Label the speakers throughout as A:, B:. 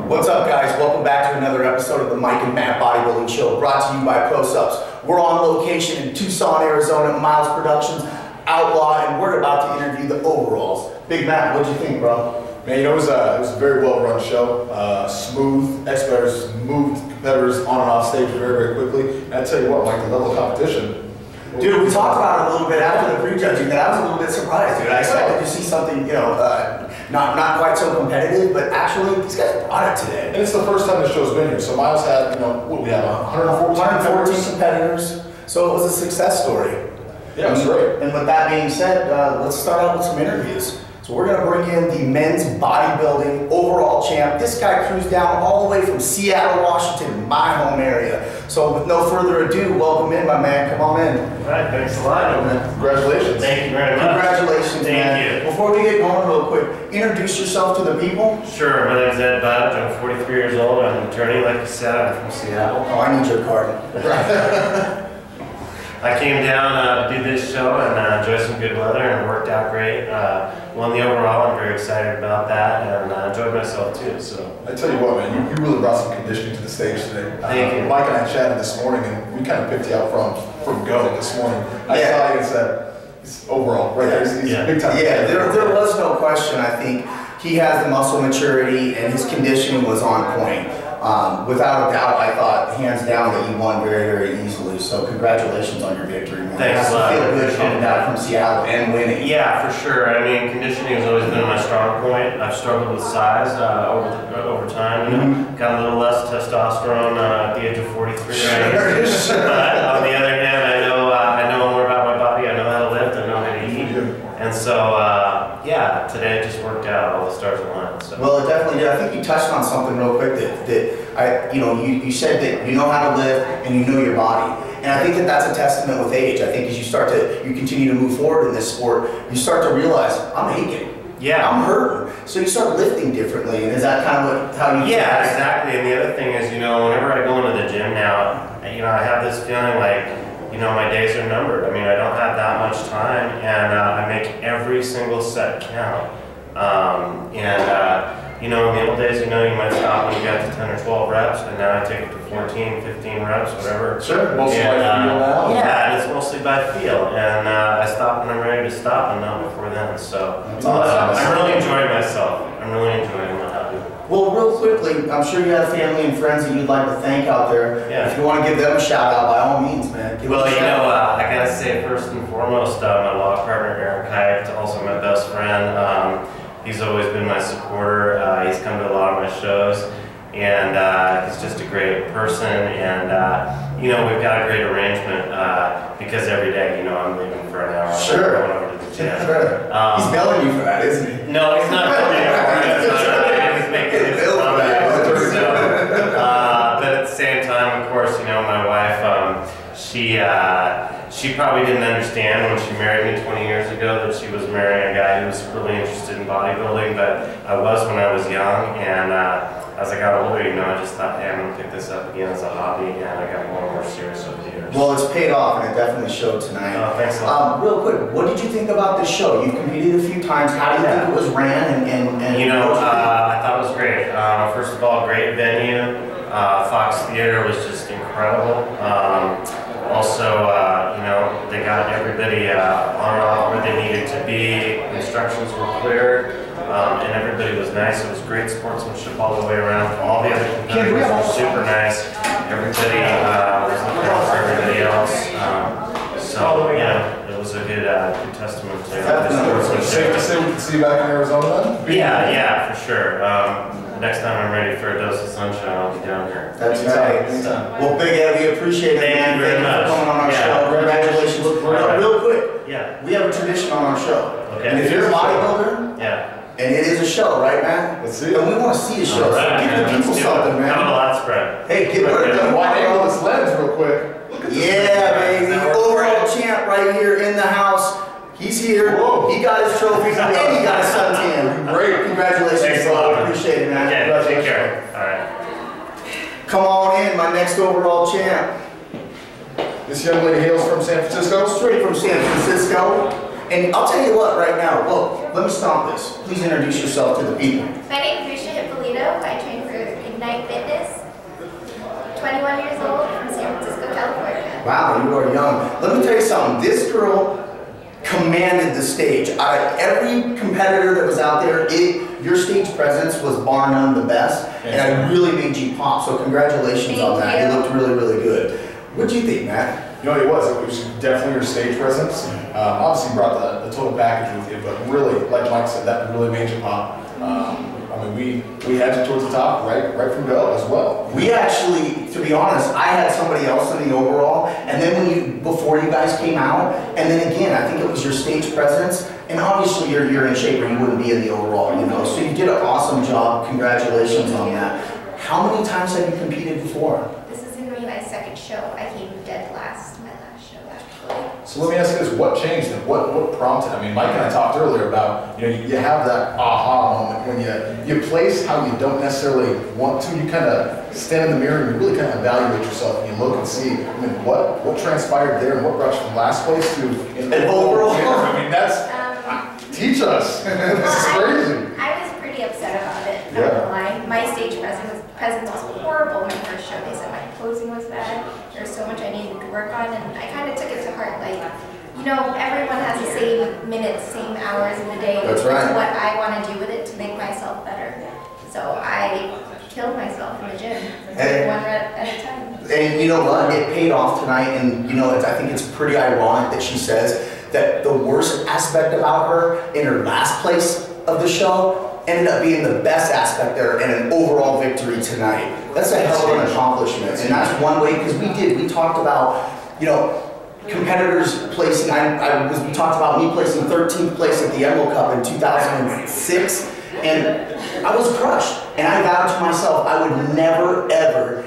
A: What's up, guys? Welcome back to another episode of the Mike and Matt Bodybuilding Show, brought to you by ProSubs. We're on location in Tucson, Arizona, Miles Productions, Outlaw, and we're about to interview the overalls. Big Matt, what'd you think, bro?
B: Man, you know, it was a very well-run show. Smooth, experts moved competitors on and off stage very, very quickly. And I tell you what, Mike, the level of competition.
A: Dude, we talked about it a little bit after the prejudging, that I was a little bit surprised, dude. I expected to see something, you know, not quite so competitive, but actually, these guys brought it today.
B: And it's the first time the show's been here. So Miles had, you know, what do we have, 114
A: competitors. So it was a success story.
B: Yeah, it was great.
A: And with that being said, let's start out with some interviews. So we're going to bring in the men's bodybuilding overall champ. This guy cruised down all the way from Seattle, Washington, my home area. So with no further ado, welcome in, my man. Come on in.
C: All right, thanks a lot.
B: Congratulations.
C: Thank you very much.
A: Congratulations, man.
C: Thank you.
A: Before we get going real quick, introduce yourself to the people.
C: Sure, my name's Ed Budge. I'm 43 years old. I'm an attorney, like you said. I'm from Seattle.
A: Oh, I need your card.
C: I came down to do this show and enjoyed some good weather and it worked out great. Won the overall. I'm very excited about that and enjoyed myself too. So
B: I tell you what, man, you really brought some conditioning to the stage today.
C: Thank you.
B: Mike and I chatted this morning and we kind of picked you out from go this morning. I saw you and said, it's overall, right there. He's big time.
A: Yeah, there was no question. I think he has the muscle maturity and his conditioning was on point. Without a doubt, I thought hands down that you won very, very easily. So congratulations on your victory, man.
C: Thanks a lot.
A: Feel good coming down from Seattle and winning.
C: Yeah, for sure. I mean, conditioning has always been my strong point. I've struggled with size over time. You know, got a little less testosterone at the age of 43. Right? But on the other hand, I know more about my body. I know how to lift. I know how to eat. And so, yeah, today it just worked out. All the stars aligned. So.
A: Well, it definitely did. I think you touched on something real quick you said that you know how to live and you know your body. And I think that that's a testament with age. I think as you continue to move forward in this sport, you start to realize, I'm aching.
C: Yeah.
A: I'm hurting. So you start lifting differently. And is that kind of how you
C: Yeah, exactly. And the other thing is, you know, whenever I go into the gym now, you know, I have this feeling like, you know, my days are numbered. I mean, I don't have that much time, and I make every single set count. You know, in the old days, you know, you might stop when you got to 10 or 12 reps, and now I take it to 14, 15 reps, whatever.
B: Sure, mostly by feel now.
C: Yeah, and it's mostly by feel, and I stop when I'm ready to stop, and not before then. So I'm really enjoying myself. I'm really enjoying what I do.
A: Well, real quickly, I'm sure you have family and friends that you'd like to thank out there.
C: Yeah.
A: If you want to give them a shout out, by all means, man.
C: Well, you know, I gotta say first and foremost, my law partner Eric Hyatt, also my best friend. He's always been my supporter. He's come to a lot of my shows, and he's just a great person. And you know, we've got a great arrangement because every day, you know, I'm leaving for an hour.
A: Sure.
C: Going over to the gym.
A: Sure. He's billing you for that, isn't he?
C: No, he's not billing me for it. He's making his money. But at the same time, of course, you know, my wife, she probably didn't understand when she married me 20 years ago that she was marrying a guy who was really interested in bodybuilding, but I was when I was young, and as I got older, you know, I just thought, hey, I'm going to pick this up again as a hobby, and I got more and more serious over the years.
A: Well, it's paid off, and it definitely showed tonight.
C: Oh, thanks a lot.
A: Real quick, what did you think about this show? You've competed a few times. How do you think it was ran? And
C: you know, I thought it was great. First of all, great venue. Fox Theater was just incredible. Also, you know, they got everybody on and off where they needed to be. Instructions were clear, and everybody was nice. It was great sportsmanship all the way around. All the other competitors were super nice. Everybody was looking out for everybody else. So, yeah, it was a good testament to sportsmanship.
B: Safe to say we can see you back in Arizona then?
C: Yeah, for sure. Next time I'm ready for a dose of sunshine, I'll be down here.
A: That's right. Well, Big Ed, we appreciate it.
C: Thank you very much
A: for coming on our show. Congratulations. Real quick, we have a tradition on our show.
C: Okay.
A: And if you're a bodybuilder, and it is a show, right, man?
B: Let's see it.
A: And we want to see a show.
C: Right,
A: so give the people something, man.
C: Have a lot spread.
A: Hey, get rid of
B: Wide angle this lens real quick. Look at this.
A: Yeah, baby. Overall champ right here in the house. He's here.
B: Whoa.
A: He got his trophies and he got his suntan.
B: Great.
A: Congratulations,
C: Thanks a
A: bro.
C: lot.
A: Appreciate it, man.
C: Okay, take care. All right.
A: Come on in, my next overall champ.
B: This young lady hails from San Francisco?
A: Straight from San Francisco. And I'll tell you what, right now, look, let me stop this. Please introduce yourself to the people.
D: My name is Richia Hipolito. I train for
A: Wow, you are young. Let me tell you something. This girl commanded the stage. Out of every competitor that was out there, your stage presence was bar none the best, and I really made you pop. So congratulations on that. You looked really, really good. What do you think, Matt?
B: You know, it was definitely your stage presence. Obviously, you brought the total package with you, but really, like Mike said, that really made you pop. I mean, we had you towards the top right from go as well.
A: We actually, to be honest, I had somebody else in the overall, and then before you guys came out, and then again, I think it was your stage presence, and obviously you're in shape or you wouldn't be in the overall, you know. So you did an awesome job. Congratulations on that. How many times have you competed before?
D: This is going to be my second show. I came dead last, my last show actually.
B: So let me ask you this, what changed and what prompted? I mean, Mike and I talked earlier about, you know, you have that aha moment when you place how you don't necessarily want to. You kind of stand in the mirror and you really kind of evaluate yourself and you look and see, I mean, what transpired there and what brought you from last place to in overall. I mean, that's, teach us. This is crazy.
D: I was pretty upset about it, not gonna lie. My stage presence was horrible my first show. They said my posing was bad. There was so much I needed to work on, and I kind of took it to heart. Like, you know, everyone has the same minutes, same hours in the day.
A: That's right.
D: What I want to do with it to make myself better. So I killed myself in the gym, one rep at a time.
A: And you know what? It paid off tonight, and you know, I think it's pretty ironic that she says that the worst aspect about her in her last place of the show ended up being the best aspect there and an overall victory tonight. That's a hell of an accomplishment, and that's one way, because we talked about, you know, competitors placing, we talked about me placing 13th place at the Emerald Cup in 2006, and I was crushed, and I vowed to myself I would never ever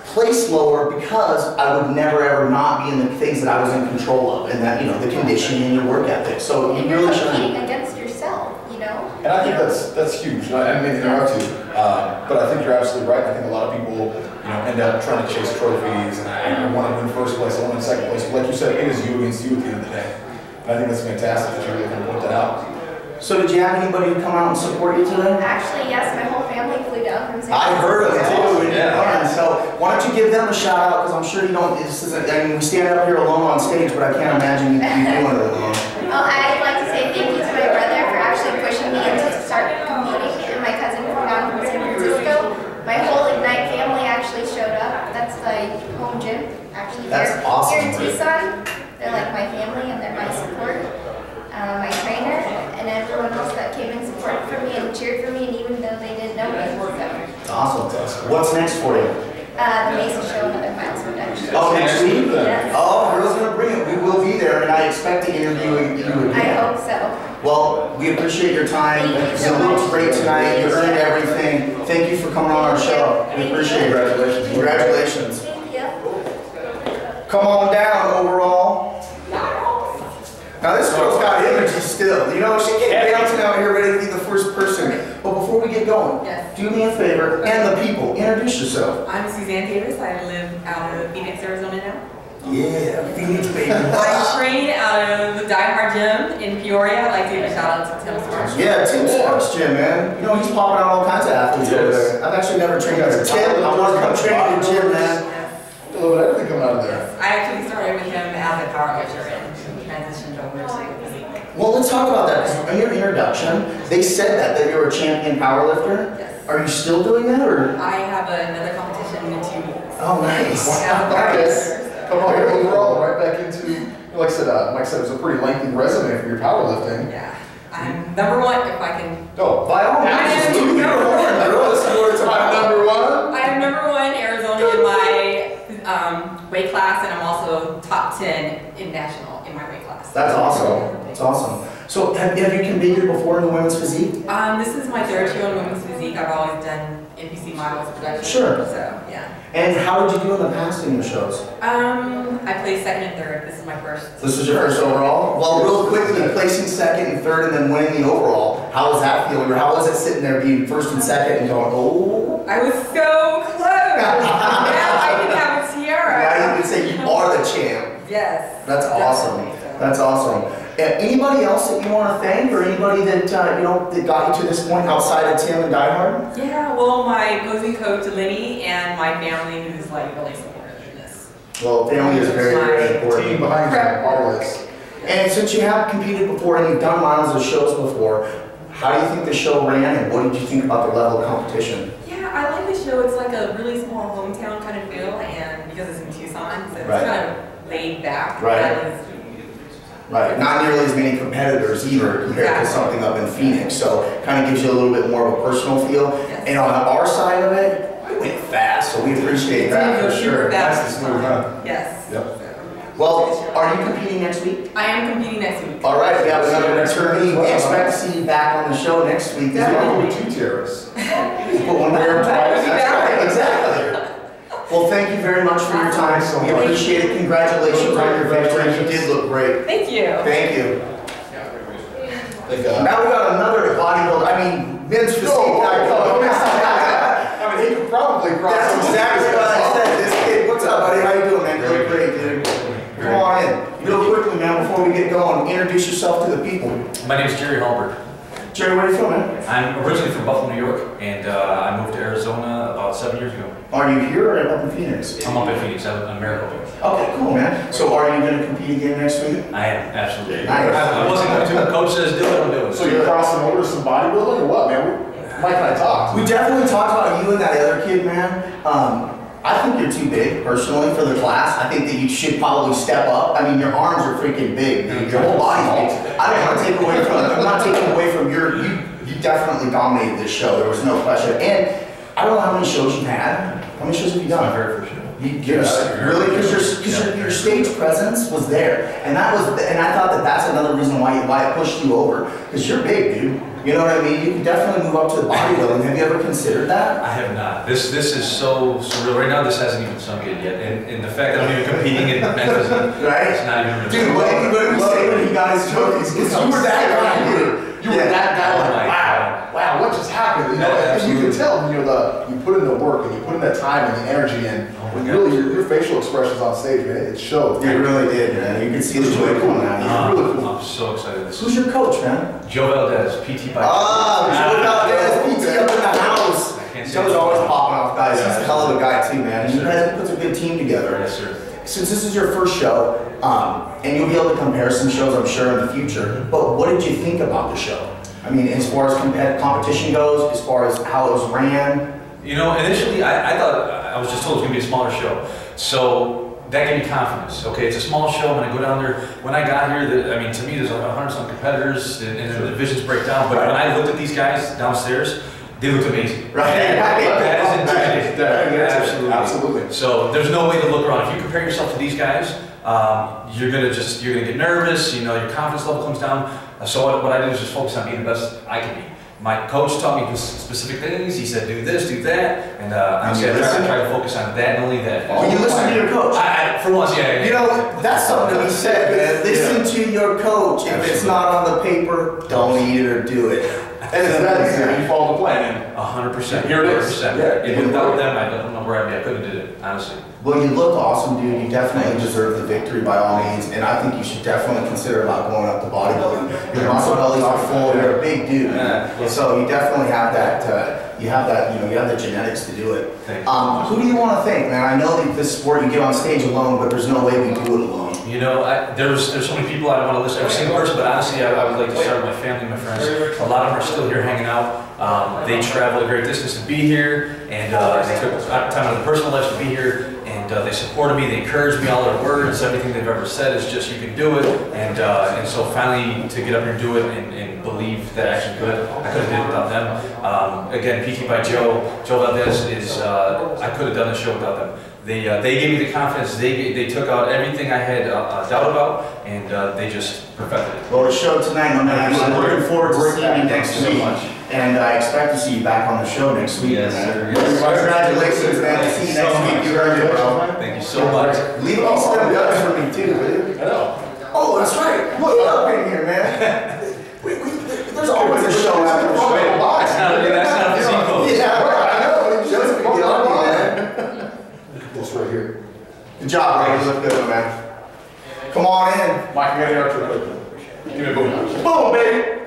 A: place lower, because I would never ever not be in the things that I was in control of, and that, you know, the conditioning and your work ethic. So you really should.
D: Competing against yourself, you know.
B: And I think that's huge. I mean, there are two, but I think you're absolutely right. I think a lot of people, you know, end up trying to chase trophies, and I want to win first place, I want to win second place. But like you said, it is you against you at the end of the day. And I think that's fantastic that you're really going to point that out.
A: So did you have anybody come out and support you today?
D: Actually, yes, my whole family flew down from San
A: I heard of it too.
B: Yeah.
A: So why don't you give them a shout out, because I'm sure you don't, this isn't, I mean, we stand up here alone on stage, but I can't imagine you doing it alone.
D: Well, I'd like to say thank you to my brother for actually pushing me into start competing, and my cousin flew down from San Francisco. My whole Ignite family actually showed up. That's the home gym, actually.
A: That's awesome.
D: Here in Tucson, they're like my family and they're my support. My trainer and everyone else that came and supported for me and cheered for me, and even though they didn't know me. So.
A: Awesome. What's next for you?
D: The Mason Show, another Miles Productions.
A: Oh, next week?
D: Yes.
A: Oh, girl's gonna bring it. We will be there, and I expect to interview you again.
D: I hope so.
A: Well, we appreciate your time. You looked great tonight. You earned everything. Thank you for coming on our show. We appreciate it.
B: Congratulations.
A: Congratulations.
D: Thank you.
A: Come on down, overall. Now this girl's got energy still. You know, she came bouncing out here ready to be the first person. But before we get going, do me a favor, and the people, introduce yourself.
E: I'm Suzanne Davis. I live out of Phoenix, Arizona now.
A: Yeah, Phoenix baby.
E: I train out of the Die Hard Gym in Peoria. I'd like to give a shout out to Tim Sparks.
A: Yeah, Tim Sparks Gym, man. You know, he's popping out all kinds of athletes over there. I've actually never trained under Tim. I want to come train in the gym, man.
B: A little bit of everything coming out of there.
E: I actually started with him as a powerlifter and transitioned over to Physique.
A: Well, let's talk about that, because in your introduction, they said that you're a champion powerlifter.
E: Yes.
A: Are you still doing that, or?
E: I have another competition in 2 weeks.
A: Oh, nice.
B: Okay. Come on, overall, right back into, like I said, Mike said it was a pretty lengthy resume for your powerlifting.
E: Yeah. I'm number 1 if I can.
B: Oh,
A: By all means,
E: I
A: just
E: am
A: do your
E: number
A: horn,
E: one.
A: girl. Let's go to
B: I'm number 1.
E: I am number 1 Arizona in my weight class, and I'm also top 10 in national in my weight class.
A: That's awesome. That's awesome. So, have you competed before in the women's physique?
E: This is my 3rd year on women's physique. I've always done NPC Miles Productions.
A: Sure.
E: So, yeah.
A: And how did you do in the past in your shows?
E: I placed 2nd and 3rd. This is my first.
A: This is your first overall? Well, real quickly, placing 2nd and 3rd and then winning the overall, how was that feeling? Or how was it sitting there being 1st and 2nd and going, oh?
E: I was so close. Now I can have a tiara.
A: Now you can say you are the champ.
E: Yes.
A: That's awesome. That's awesome. Anybody else that you want to thank, or anybody that you know that got you to this point outside of Tim and Die Hard?
E: Yeah, well, my posing coach Lenny and my family, who's like really supportive in this.
A: Well, family is very, very important.
B: Team behind you, always.
A: And since you have competed before and you've done Miles' shows before, how do you think the show ran and what did you think about the level of competition?
E: Yeah, I like the show. It's like a really small hometown kind of feel, and because it's in Tucson, so it's
A: Right.
E: kind of laid back.
A: Right. Right, not nearly as many competitors either compared to something up in Phoenix, so kind of gives you a little bit more of a personal feel.
E: Yes.
A: And on our side of it, we went fast, so we appreciate that for sure.
B: That's the smooth run.
E: Yes.
B: Yep.
A: Well, are you competing next week?
E: I am competing next week.
A: All right, we have another attorney. We expect to see you back on the show next week.
B: Yeah, we're two terrorists.
A: Put one there twice. That's right, exactly. Well, thank you very much for your time. So we appreciate it. Congratulations on your victory. You did look great.
E: Thank you.
A: Thank you. Now we got another bodybuilder. I mean, men's physique guy.
B: I mean, he could probably cross.
A: That's exactly what I said. This kid, what's up, buddy? How you doing, man? You look great, dude. Come on in. Real quickly, man, before we get going, introduce yourself to the people.
F: My name is Jerry Hallberg.
A: Jerry, where are you from, man?
F: I'm originally from Buffalo, New York, and I moved to Arizona about 7 years ago.
A: Are you here or up in Phoenix?
F: I'm up in Phoenix. I'm in Maricopa.
A: Okay, cool, man. So are you going to compete again next week?
F: I am, absolutely.
A: Nice.
F: I wasn't going to. The coach says do it, I'm doing it.
B: So you're crossing over to some bodybuilding or what, man? Mike and I talked.
A: We definitely talked about you and that other kid, man. I think you're too big, personally, for the class. I think that you should probably step up. I mean, your arms are freaking big, dude. Your whole body's big. I don't want to take away from, I'm not taking away from you definitely dominated this show. There was no question. And I don't know how many shows you've had. How many shows have you done?
F: My very first show.
A: Really? Because your stage presence was there, and I thought that that's another reason why it pushed you over. Because you're big, dude. You know what I mean? You can definitely move up to the bodybuilding. Have you ever considered that?
F: I have not. This is so surreal. Right now, this hasn't even sunk in yet. And the fact that I'm even competing in Memphis,
A: right?
F: It's not even.
A: Dude, what did he say when he got his trophies? Because you were that guy, dude.
B: You were that guy. Like, wow, what just happened? You know, and you can tell, you know, you put in the work and you put in that time and the energy in. And really, your facial expressions on stage, man, it showed.
A: It really did, man. You can see the joy coming out of you.
B: Really cool.
F: I'm so excited.
A: Who's your coach, man?
F: Joe Valdez, PT by.
A: Joe Valdez, PT up in the house. Joe's always popping off, guys. He's a hell of a guy too, man. You guys put a good team together.
F: Yes, sir.
A: Since this is your first show, and you'll be able to compare some shows, I'm sure, in the future, but what did you think about the show? I mean, as far as competition goes, as far as how it was ran?
F: You know, initially, I thought, I was just told it was going to be a smaller show. So that gave me confidence. Okay, it's a small show. When I go down there, when I got here, I mean, to me, there's 100-some competitors, and the divisions break down. But when I looked at these guys downstairs, they looked amazing.
A: Right.
F: That is intimidating.
B: Absolutely.
F: So there's no way to look around. If you compare yourself to these guys, you're gonna get nervous. You know, your confidence level comes down. So what I did is just focus on being the best I can be. My coach taught me specific things. He said, do this, do that, and I try to focus on that and only that.
A: When you listen to your coach?
F: For once, yeah.
A: You know, that's something to be said, man. Listen to your coach. If it's not on the paper, don't either do it.
B: And it's that easy. You follow the plan.
F: 100%.
B: Here it is.
F: Yeah. And without them, I don't know where I'd be. I couldn't have did it, honestly.
A: Well, you look awesome, dude. You definitely deserve the victory by all means, and I think you should definitely consider about going up to bodybuilding. Your muscle bellies are full. You're a big dude, so you definitely have that. You have the genetics to do it. Who do you want to thank, man? I know that this sport you get on stage alone, but there's no way we do it alone.
F: You know, there's so many people I don't want to list every single person, but honestly, I would like to start with my family, my friends. A lot of them are still here hanging out. They traveled a great distance to be here, and they took time out of their personal lives to be here. And they supported me, they encouraged me, all their words, everything they've ever said is just, you can do it. And so finally, to get up here and do it and believe that I actually could, I couldn't have did it without them. Again, PT by Joe Valdez is, I could have done the show without them. They gave me the confidence, they took out everything I had doubt about, and they just perfected it.
A: Well, the show tonight, my man, I'm looking forward to seeing you next week. And I expect to see you back on the show next week.
F: Yes, sir.
A: Congratulations, man. To see you next week. You heard it, bro.
F: Thank you so much.
A: Leave a piece of them guts for me, too, will you?
B: I know.
A: Oh, that's right. Look up in here, man. There's always a show after the show.
F: That's not a physique.
A: Yeah, I know. Just to get on you, man.
B: This right here.
A: Good job, bro. You look good, man. Come on in.
B: Mike, you got to quick. Give me a boom.
A: Boom, baby.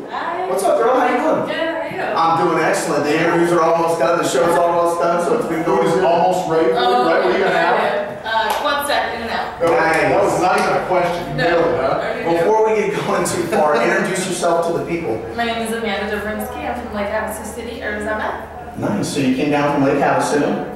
E: Hi.
A: What's up, girl? How you doing?
E: Good, how are you?
A: I'm doing excellent. The interviews are almost done. The show's almost done, so it's been going
B: Food is almost ready for you, right? What are you going to have?
E: back in and out.
B: That was not even a question. You nailed it, huh?
A: Before we get going too far, introduce yourself to the people.
E: My name is Amanda Dobrzenski. I'm from Lake Havasu City, Arizona.
A: Nice. So you came down from Lake Havasu.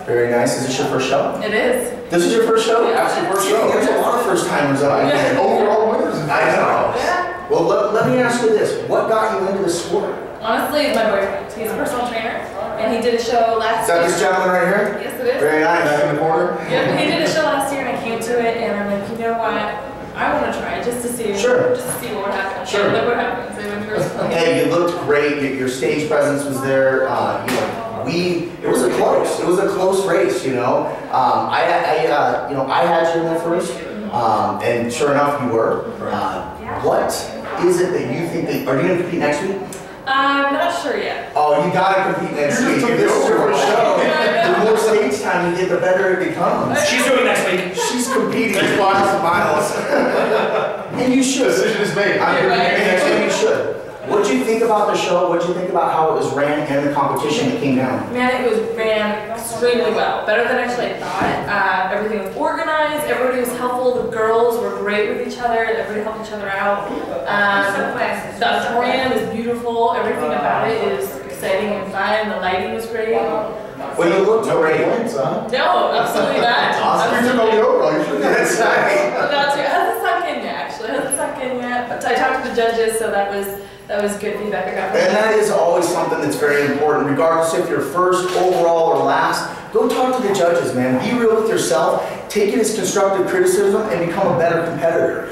A: Very nice. Is this your first show?
E: It is.
A: This is your first show?
E: Yeah.
B: That's your first show.
A: There's a lot of first timers out here.
B: Overall winners.
A: I know.
E: Yeah.
A: Well, let me ask you this. What got you into the sport?
E: Honestly, it's my boyfriend. He's a personal trainer, and he did a show last
A: Is that
E: year.
A: this gentleman right here?
E: Yes, it is.
A: Very nice.
B: Back in the corner.
E: Yeah, he did a show last year, and I came to it, and I'm like, you know what? I want to try just to see.
A: Sure.
E: Just to see what happens.
A: Sure.
E: And look what happens. It was really
A: Hey, you looked great. Your stage presence was there. You know, it was a close race. You know, I had you in there first, and sure enough, you were. What is it that you think that, are you going to compete next week?
E: I'm not sure yet.
A: Oh, you got to compete next week. If this is your first show, the more stage time you get, the better it becomes.
F: She's doing it next week.
A: She's competing in miles. And you should.
B: Decision is made.
A: And you should. What did you think about the show? What did you think about how it was ran and the competition that came down?
E: Man, it was ran extremely well. Better than actually I thought. Everything was organized. Everybody was helpful. The girls were great with each other. Everybody helped each other out. The auditorium is beautiful. Everything about it is exciting and fun. The lighting was great.
A: Well, you looked great.
E: No, absolutely not.
B: You took all the overall. You should have.
A: That's right.
E: It hasn't sunk in yet, actually. It hasn't sunk in yet. But I talked to the judges, so that was good feedback I got from
A: And
E: them.
A: that is always something that's very important, regardless if you're first, overall, or last. Go talk to the judges, man. Be real with yourself. Take it as constructive criticism and become a better competitor.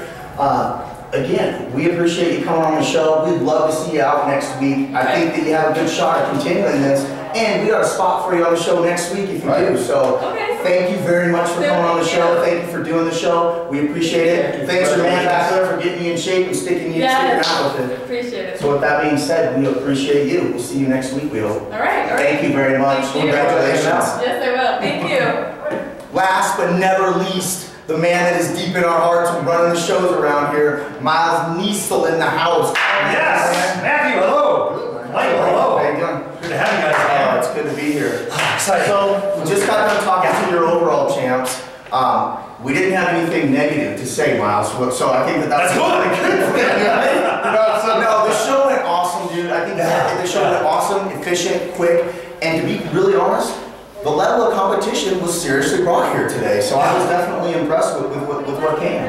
A: Again, we appreciate you coming on the show. We'd love to see you out next week. I think that you have a good shot at continuing this. And we got a spot for you on the show next week if you do. So thank you very much for coming on the show. Thank you for doing the show. We appreciate it. Thanks for man back there for getting you in shape and sticking out with it.
E: Appreciate it.
A: So with that being said, we appreciate you. We'll see you next week, we hope.
E: All right.
A: Thank you very much.
E: Thank you.
A: Congratulations.
E: Yes, I will. Thank you.
A: Last but never least, the man that is deep in our hearts and running the shows around here, Miles Nuessle in the house.
G: Yes, Matthew, hello. Michael, hello.
A: How you doing?
G: Good to have you guys
A: Oh,
G: again.
A: it's good to be here.
G: Excited.
A: So, we just got done talking to your overall champs. We didn't have anything negative to say, Miles, so I think that's
G: good.
A: No, the show went awesome, dude. I think the show went awesome, efficient, quick, and to be really honest, the level of competition was seriously brought here today. So I was definitely impressed with what came.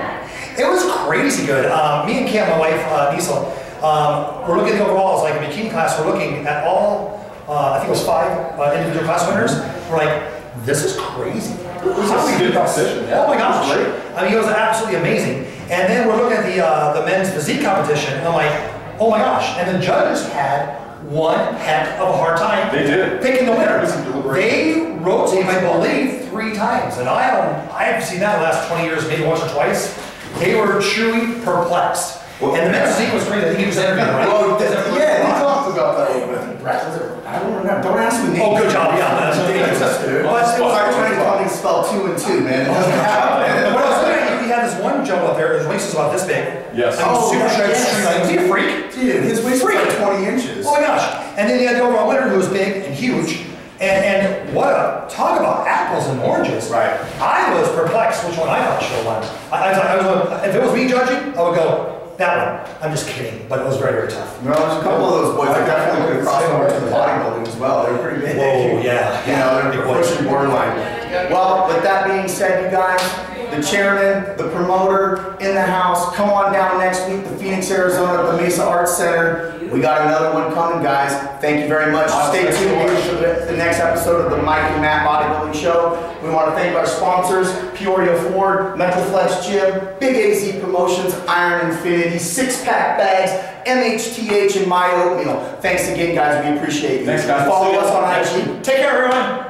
G: It was crazy good. Me and Cam, my wife, Nuessle, we're looking at the overalls, like a bikini class, we're looking at all, I think it was 5 individual class winners. We're like, this is crazy.
B: It was a good competition.
G: Oh my gosh. I mean, it was absolutely amazing. And then we're looking at the men's physique competition, and I'm like, oh my gosh. And the judges had one heck of a hard time picking the winner. They rotate, I believe, 3 times. And I haven't seen that in the last 20 years, maybe once or twice. They were truly perplexed. And the men's physique was crazy. I think he was interviewing, right?
B: Well, yeah, we talked about that a little bit.
A: I don't remember. Don't ask me names.
G: Oh, good job. Yeah, that's
A: Well, it's like trying to tell me to spell 2 and 2, man. It doesn't happen.
G: When I was looking at you, he had this one jump up there. His waist was about this big.
B: Yes.
G: I mean, super short, streamlined. Was he a freak?
A: Dude, his waist was like 20 inches.
G: Oh my gosh. And then he had the overall winner who was big and huge. And what talk about apples and oranges.
A: Right.
G: I was perplexed which one I thought should have won. If it was me judging, I would go, that one. I'm just kidding, but it was very, very tough.
A: No, there's a couple of those boys that definitely could have crossed over to the bodybuilding as well. They were pretty big.
G: Whoa, yeah.
A: You know, they're pushing borderline. Well, with that being said, you guys, the chairman, the promoter in the house, come on down next week to Phoenix, Arizona at the Mesa Arts Center. We got another one coming, guys. Thank you very much. Stay tuned for the next episode of the Mike and Matt Bodybuilding Show. We want to thank our sponsors, Peoria Ford, Mental Flex Gym, Big AZ Promotions, Iron Infinity, 6-pack bags, MHTH, and My Oatmeal. Thanks again, guys. We appreciate you.
B: Thanks, guys.
A: Follow us on IG.
G: Take care, everyone.